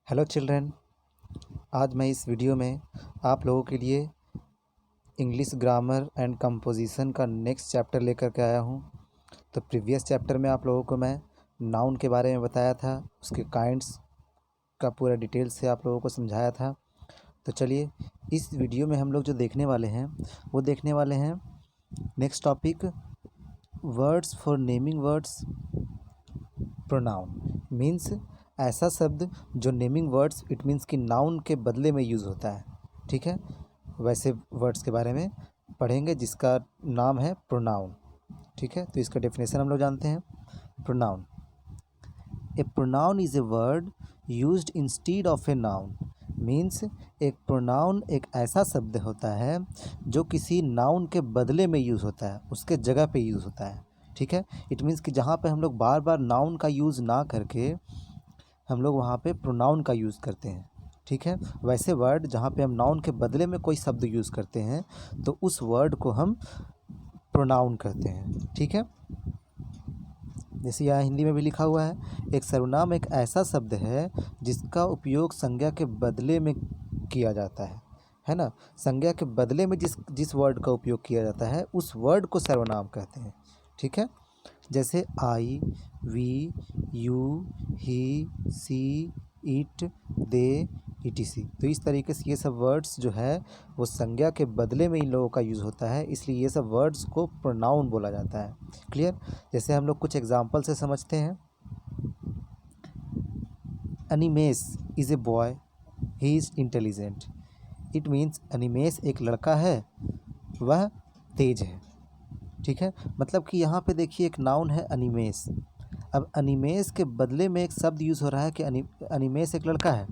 Hello children. आज मैं इस वीडियो में आप लोगों के लिए इंग्लिश ग्रामर एंड कंपोजिशन का नेक्स्ट चैप्टर लेकर के आया हूँ। तो प्रीवियस चैप्टर में आप लोगों को मैं नाउन के बारे में बताया था, उसके काइंड्स का पूरा डिटेल से आप लोगों को समझाया था। तो चलिए इस वीडियो में हम लोग जो देखने वाले हैं वो देखने वाले हैं next topic, words for naming words pronoun. Means ऐसा शब्द जो नेमिंग वर्ड्स इट मीन्स कि नाउन के बदले में यूज़ होता है। ठीक है, वैसे वर्ड्स के बारे में पढ़ेंगे जिसका नाम है प्रोनाउन। ठीक है, तो इसका डेफिनेशन हम लोग जानते हैं। Pronoun, A pronoun is a word used instead of a noun. Means एक प्रोनाउन एक ऐसा शब्द होता है जो किसी नाउन के बदले में यूज़ होता है, उसके जगह पे यूज़ होता है। ठीक है, इट मीन्स कि जहाँ पे हम लोग बार बार नाउन का यूज़ ना करके हम लोग वहाँ पे प्रोनाउन का यूज़ करते हैं। ठीक है, वैसे वर्ड जहाँ पे हम नाउन के बदले में कोई शब्द यूज़ करते हैं तो उस वर्ड को हम प्रोनाउन कहते हैं। ठीक है, जैसे यहाँ हिंदी में भी लिखा हुआ है, एक सर्वनाम एक ऐसा शब्द है जिसका उपयोग संज्ञा के बदले में किया जाता है ना। संज्ञा के बदले में जिस वर्ड का उपयोग किया जाता है उस वर्ड को सर्वनाम कहते हैं। ठीक है, जैसे I, we, you, he, she, it, they, etc। तो इस तरीके से ये सब वर्ड्स जो है वो संज्ञा के बदले में इन लोगों का यूज़ होता है, इसलिए ये सब वर्ड्स को प्रोनाउन बोला जाता है। क्लियर? जैसे हम लोग कुछ एग्जांपल से समझते हैं। Animesh is a boy, he is intelligent. It means Animesh एक लड़का है, वह तेज है। ठीक है, मतलब कि यहाँ पे देखिए एक नाउन है अनिमेश। अब अनिमेश के बदले में एक शब्द यूज़ हो रहा है कि अनिमेश एक लड़का है।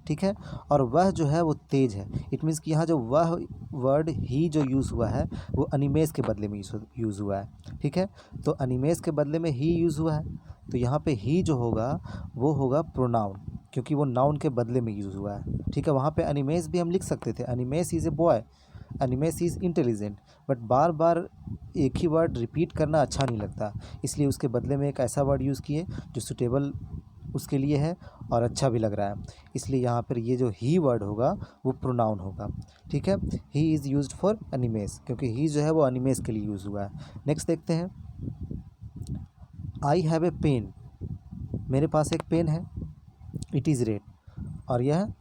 ठीक है, और वह जो है वो तेज है। इट मीन्स कि यहाँ जो वह वर्ड ही जो यूज़ हुआ है वो अनिमेश के बदले में यूज़ हुआ है। ठीक है, तो अनिमेश के बदले में ही यूज़ हुआ है, तो यहाँ पे ही जो होगा वो होगा प्रोनाउन, क्योंकि वो नाउन के बदले में यूज़ हुआ है। ठीक है, वहाँ पे अनिमेश भी हम लिख सकते थे, Animesh is a boy, Animesh is intelligent, but बार बार एक ही वर्ड रिपीट करना अच्छा नहीं लगता, इसलिए उसके बदले में एक ऐसा वर्ड यूज़ किए जो सुटेबल उसके लिए है और अच्छा भी लग रहा है, इसलिए यहाँ पर ये जो ही वर्ड होगा वो प्रोनाउन होगा। ठीक है, he is used for Animesh, क्योंकि ही जो है वो अनिमेश के लिए यूज़ हुआ है। नेक्स्ट देखते हैं, आई हैव ए पेन, मेरे पास एक पेन है, इट इज़ रेड, और यह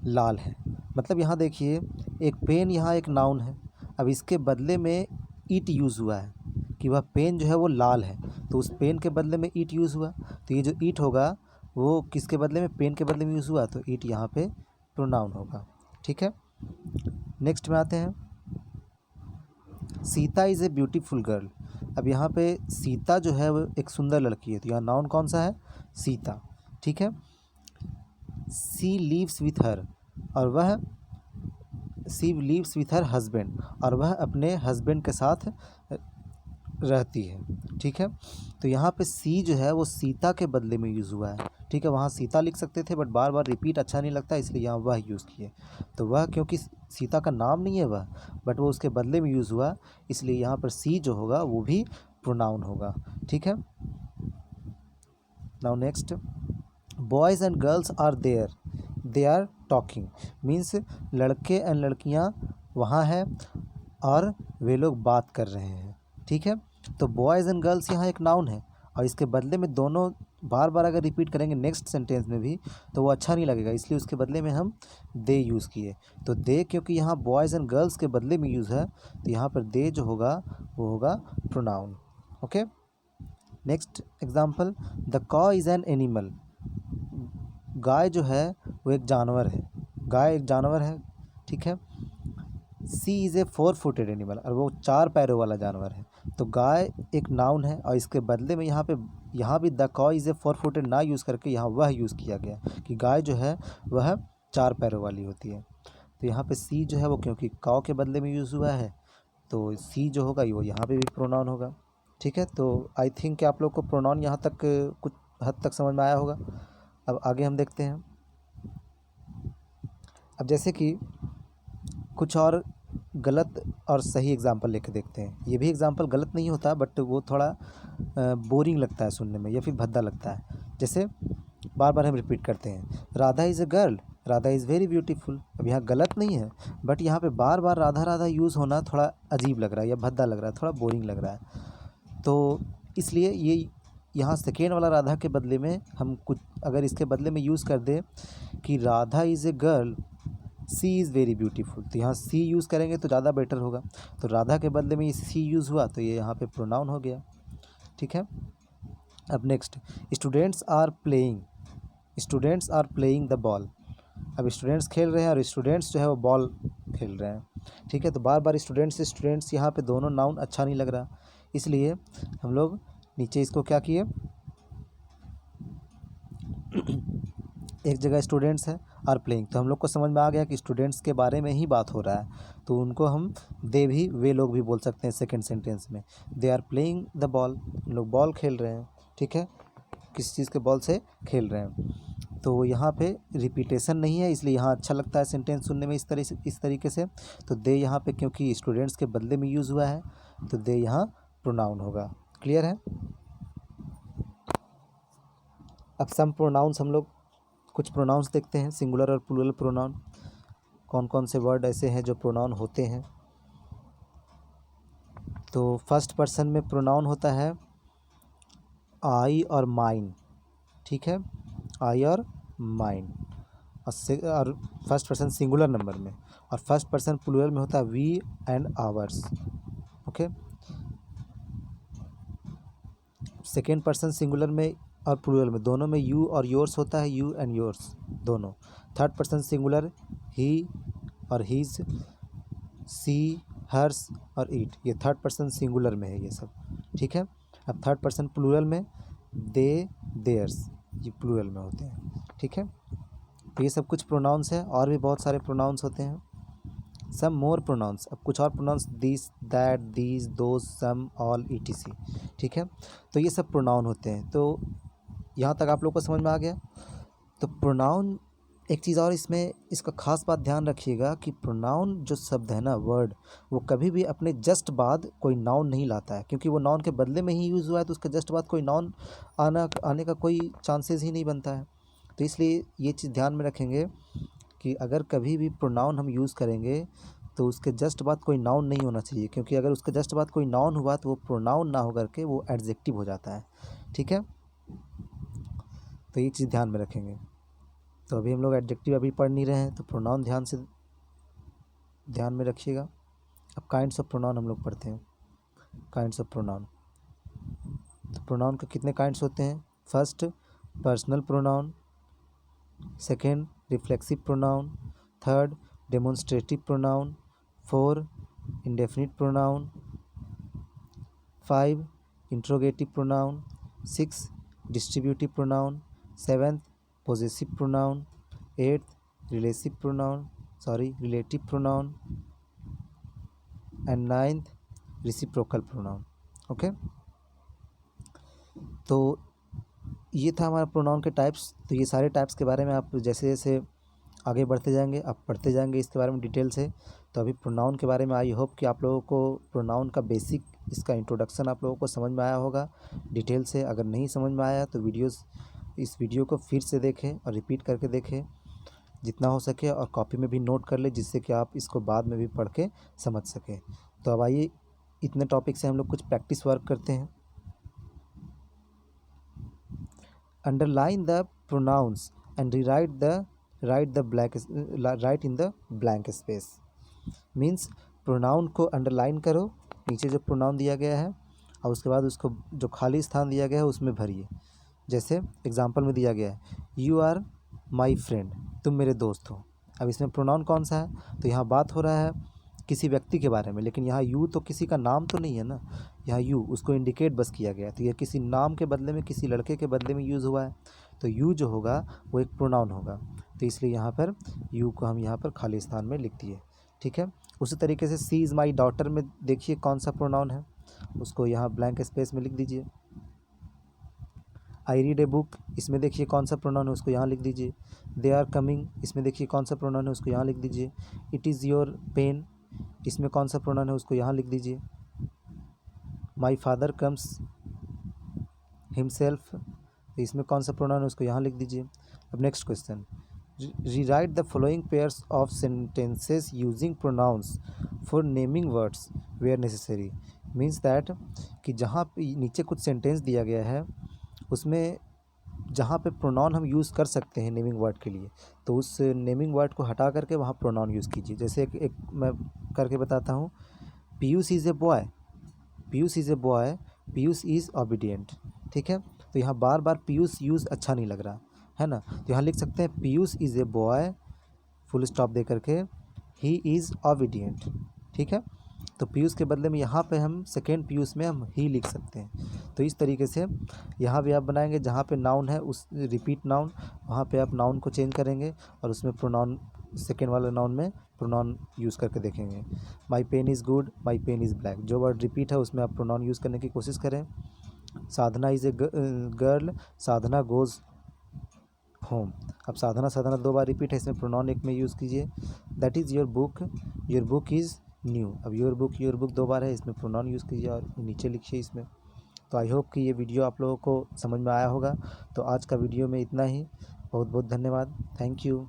लाल है। मतलब यहाँ देखिए एक पेन यहाँ एक नाउन है, अब इसके बदले में ईट यूज़ हुआ है कि वह पेन जो है वो लाल है, तो उस पेन के बदले में ईट यूज़ हुआ, तो ये जो ईट होगा वो किसके बदले में, पेन के बदले में यूज़ हुआ, तो ईट यहाँ पे प्रोनाउन होगा। ठीक है, नेक्स्ट में आते हैं, Sita is a beautiful girl. अब यहाँ पे सीता जो है वो एक सुंदर लड़की है, तो यहाँ नाउन कौन सा है, सीता। ठीक है, सी लीव्स विथ हर, और वह सी लीव्स विथ हर हस्बैंड, और वह अपने हस्बैंड के साथ रहती है। ठीक है, तो यहाँ पे सी जो है वो सीता के बदले में यूज़ हुआ है। ठीक है, वहाँ सीता लिख सकते थे बट बार बार रिपीट अच्छा नहीं लगता, इसलिए यहाँ वह यूज़ किए। तो वह क्योंकि सीता का नाम नहीं है वह, बट वो उसके बदले में यूज़ हुआ, इसलिए यहाँ पर सी जो होगा वो भी प्रोनाउन होगा। ठीक है, now next, boys and girls are there, they are talking. Means लड़के एंड लड़कियाँ वहाँ हैं और वे लोग बात कर रहे हैं। ठीक है, तो बॉयज़ एंड गर्ल्स यहाँ एक नाउन है, और इसके बदले में दोनों बार बार अगर रिपीट करेंगे नेक्स्ट सेंटेंस में भी तो वो अच्छा नहीं लगेगा, इसलिए उसके बदले में हम दे यूज़ किए। तो दे क्योंकि यहाँ बॉयज़ एंड गर्ल्स के बदले में यूज़ है, तो यहाँ पर दे जो होगा वो होगा pronoun. Okay, next example, the कॉ इज़ एन एनिमल। गाय जो है वो एक जानवर है, गाय एक जानवर है। ठीक है, सी इज़ ए 4-footed एनिमल, और वो 4 पैरों वाला जानवर है, तो गाय एक नाउन है, और इसके बदले में यहाँ भी द कॉ इज़ ए 4-footed ना यूज़ करके यहाँ वह यूज़ किया गया कि गाय जो है वह 4 पैरों वाली होती है। तो यहाँ पे सी जो है वो क्योंकि कॉ के बदले में यूज़ हुआ है, तो सी जो होगा वो यहाँ पे भी प्रोनाउन होगा। ठीक है, तो आई थिंक कि आप लोग को प्रोनाउन यहाँ तक कुछ हद तक समझ में आया होगा। अब आगे हम देखते हैं, अब जैसे कि कुछ और गलत और सही एग्जाम्पल लेके देखते हैं। ये भी एग्जाम्पल गलत नहीं होता बट वो थोड़ा बोरिंग लगता है सुनने में या फिर भद्दा लगता है। जैसे बार बार हम रिपीट करते हैं। Radha is a girl, Radha is very beautiful. अब यहाँ गलत नहीं है, बट यहाँ पे बार बार राधा राधा यूज़ होना थोड़ा अजीब लग रहा है या भद्दा लग रहा है, थोड़ा बोरिंग लग रहा है। तो इसलिए ये यहाँ सेकेंड वाला राधा के बदले में हम कुछ अगर इसके बदले में यूज़ कर दें कि Radha is a girl, she is very beautiful, तो यहाँ सी यूज़ करेंगे तो ज़्यादा बेटर होगा। तो राधा के बदले में ये सी यूज़ हुआ तो ये यहाँ पे प्रोनाउन हो गया। ठीक है। अब next, students are playing, students are playing the ball. अब स्टूडेंट्स खेल रहे हैं और स्टूडेंट्स जो है वो बॉल खेल रहे हैं। ठीक है। तो बार बार स्टूडेंट्स यहाँ पे दोनों नाउन अच्छा नहीं लग रहा, इसलिए हम लोग नीचे इसको क्या किए, एक जगह स्टूडेंट्स है आर प्लेइंग, तो हम लोग को समझ में आ गया कि स्टूडेंट्स के बारे में ही बात हो रहा है, तो उनको हम दे भी वे लोग भी बोल सकते हैं सेकंड सेंटेंस में। They are playing the ball, हम लोग बॉल खेल रहे हैं। ठीक है। किस चीज़ के बॉल से खेल रहे हैं। तो यहाँ पे रिपीटेशन नहीं है, इसलिए यहाँ अच्छा लगता है सेंटेंस सुनने में इस तरीके से। तो दे यहाँ पे क्योंकि स्टूडेंट्स के बदले में यूज़ हुआ है तो दे यहाँ प्रोनाउन होगा। क्लियर है। अब सम प्रोनाउंस हम लोग कुछ प्रोनाउंस देखते हैं, सिंगुलर और प्लूरल प्रोनाउन। कौन कौन से वर्ड ऐसे हैं जो प्रोनाउन होते हैं। तो फर्स्ट पर्सन में प्रोनाउन होता है आई और माइन। ठीक है। आई और माइन, और फर्स्ट पर्सन सिंगुलर नंबर में, और फर्स्ट पर्सन प्लूरल में होता है we and ours. Okay. Second person singular में और प्लूरल में दोनों में यू और योर्स होता है, यू एंड योर्स दोनों। थर्ड पर्सन सिंगुलर ही और हीज, सी, हर्स और इट, ये थर्ड पर्सन सिंगुलर में है ये सब। ठीक है। अब थर्ड पर्सन प्लूरल में दे, देयर्स, ये प्लूरल में होते हैं। ठीक है। तो ये सब कुछ प्रोनाउंस है, और भी बहुत सारे प्रोनाउंस होते हैं। सम मोर प्रोनाउंस, अब कुछ और pronouns, this, that, these, those, some, all, etc. ठीक है। तो ये सब प्रोनाउन होते हैं। तो यहाँ तक आप लोग को समझ में आ गया। तो प्रोनाउन, एक चीज़ और इसमें इसका खास बात ध्यान रखिएगा कि प्रोनाउन जो शब्द है ना, वर्ड, वो कभी भी अपने जस्ट बाद कोई नाउन नहीं लाता है, क्योंकि वो नाउन के बदले में ही यूज़ हुआ है, तो उसके जस्ट बाद कोई नाउन आने का कोई चांसेस ही नहीं बनता है। तो इसलिए ये चीज़ ध्यान में रखेंगे कि अगर कभी भी प्रोनाउन हम यूज़ करेंगे तो उसके जस्ट बाद कोई नाउन नहीं होना चाहिए, क्योंकि अगर उसके जस्ट बाद कोई नाउन हुआ तो वो प्रोनाउन ना होकर के वो एडजेक्टिव हो जाता है। ठीक है। तो ये चीज़ ध्यान में रखेंगे। तो अभी हम लोग एडजेक्टिव अभी पढ़ नहीं रहे हैं, तो प्रोनाउन ध्यान से ध्यान में रखिएगा। अब काइंड्स ऑफ प्रोनाउन हम लोग पढ़ते हैं। काइंड्स ऑफ प्रोनाउन, तो प्रोनाउन के कितने काइंड्स होते हैं। First, personal pronoun. Second, reflexive pronoun. Third, demonstrative pronoun. Four, indefinite pronoun. Five, interrogative pronoun. Six, distributive pronoun. Seventh, possessive pronoun. Eighth, relative pronoun. And ninth, reciprocal pronoun. Okay. तो ये था हमारा pronoun के types. तो ये सारे types के बारे में आप जैसे जैसे आगे बढ़ते जाएंगे आप पढ़ते जाएंगे इसके बारे में डिटेल से। तो अभी प्रोनाउन के बारे में आई होप कि आप लोगों को प्रोनाउन का बेसिक, इसका इंट्रोडक्शन आप लोगों को समझ में आया होगा डिटेल से। अगर नहीं समझ में आया तो इस वीडियो को फिर से देखें और रिपीट करके देखें जितना हो सके, और कॉपी में भी नोट कर ले, जिससे कि आप इसको बाद में भी पढ़ के समझ सकें। तो अब आइए इतने टॉपिक से हम लोग कुछ प्रैक्टिस वर्क करते हैं। Underline the pronouns and right in the blank space. Means pronoun को अंडरलाइन करो, नीचे जो प्रोनाउन दिया गया है, और उसके बाद उसको जो खाली स्थान दिया गया है उसमें भरिए। जैसे एग्जांपल में दिया गया है, यू आर माई फ्रेंड, तुम मेरे दोस्त हो। अब इसमें प्रोनाउन कौन सा है, तो यहाँ बात हो रहा है किसी व्यक्ति के बारे में, लेकिन यहाँ यू तो किसी का नाम तो नहीं है ना, यहाँ यू उसको इंडिकेट बस किया गया। तो यह किसी नाम के बदले में, किसी लड़के के बदले में यूज़ हुआ है, तो यू जो होगा वो एक प्रोनाउन होगा। तो इसलिए यहाँ पर यू को हम यहाँ पर खाली स्थान में लिख दिए। ठीक है। उसी तरीके से सी इज़ माई डॉटर में देखिए कौन सा प्रोनाउन है, उसको यहाँ ब्लैंक स्पेस में लिख दीजिए। आई रीड ए बुक, इसमें देखिए कौन सा प्रोनाउन है, उसको यहाँ लिख दीजिए। दे आर कमिंग, इसमें देखिए कौन सा प्रोनाउन है, उसको यहाँ लिख दीजिए। इट इज़ योर पेन, इसमें कौन सा प्रोनाउन है, उसको यहाँ लिख दीजिए। माई फादर कम्स हिमसेल्फ, तो इसमें कौन सा प्रोनाउन है उसको यहाँ लिख दीजिए। अब next question, rewrite the following pairs of sentences using pronouns for naming words where necessary. Means that कि जहाँ पे नीचे कुछ सेंटेंस दिया गया है उसमें जहाँ पे प्रोनाउन हम यूज़ कर सकते हैं नेमिंग वर्ड के लिए, तो उस नेमिंग वर्ड को हटा करके वहाँ प्रोनाउन यूज़ कीजिए। जैसे एक मैं करके बताता हूँ, Piyush is a boy, Piyush is a boy, Piyush is obedient. ठीक है, तो यहाँ बार बार पीयूष यूज़ अच्छा नहीं लग रहा है ना, तो यहाँ लिख सकते हैं Piyush is a boy, full stop दे करके, ही इज़ ऑबिडियंट। ठीक है, तो पीयूष के बदले में यहाँ पे हम सेकेंड पीयूष में हम ही लिख सकते हैं। तो इस तरीके से यहाँ भी आप बनाएंगे, जहाँ पे नाउन है उस रिपीट नाउन, वहाँ पे आप नाउन को चेंज करेंगे और उसमें प्रोनाउन सेकेंड वाले नाउन में प्रोनाउन यूज़ करके देखेंगे। My pen is good, my pen is black, जो वर्ड रिपीट है उसमें आप प्रोनाउन यूज़ करने की कोशिश करें। Sadhana is a girl, Sadhana goes home. अब साधना साधना दो बार रिपीट है, इसमें प्रोनाउन एक में यूज़ कीजिए। That is your book is new. अब योर बुक दो बार है, इसमें प्रोनाउन यूज़ कीजिए और नीचे लिखिए इसमें। तो आई होप कि ये वीडियो आप लोगों को समझ में आया होगा। तो आज का वीडियो में इतना ही। बहुत बहुत धन्यवाद। Thank you.